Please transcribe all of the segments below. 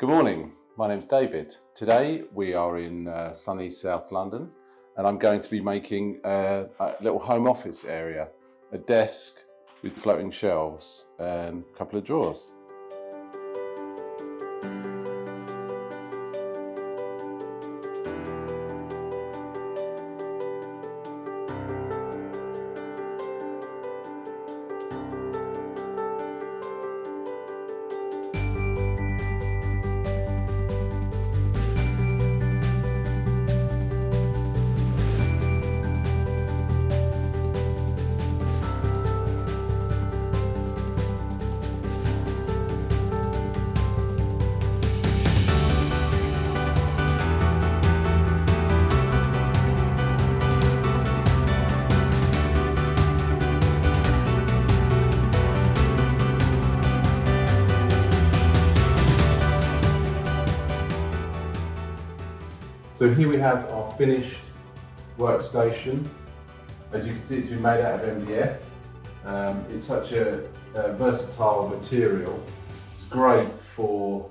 Good morning, my name's David. Today we are in sunny South London and I'm going to be making a little home office area, a desk with floating shelves and a couple of drawers. So here we have our finished workstation. As you can see, it's been made out of MDF. It's such a versatile material. It's great for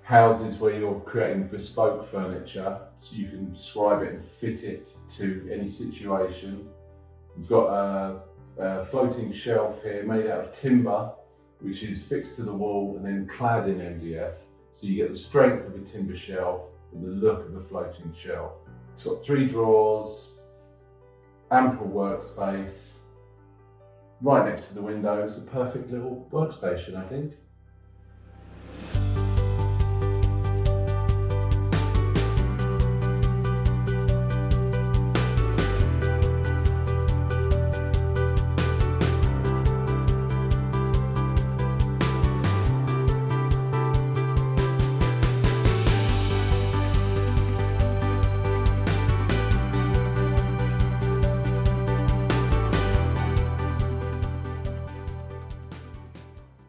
houses where you're creating bespoke furniture, so you can describe it and fit it to any situation. We've got a floating shelf here made out of timber, which is fixed to the wall and then clad in MDF. So you get the strength of a timber shelf and the look of a floating shelf. It's got 3 drawers, ample workspace, right next to the windows, a perfect little workstation, I think.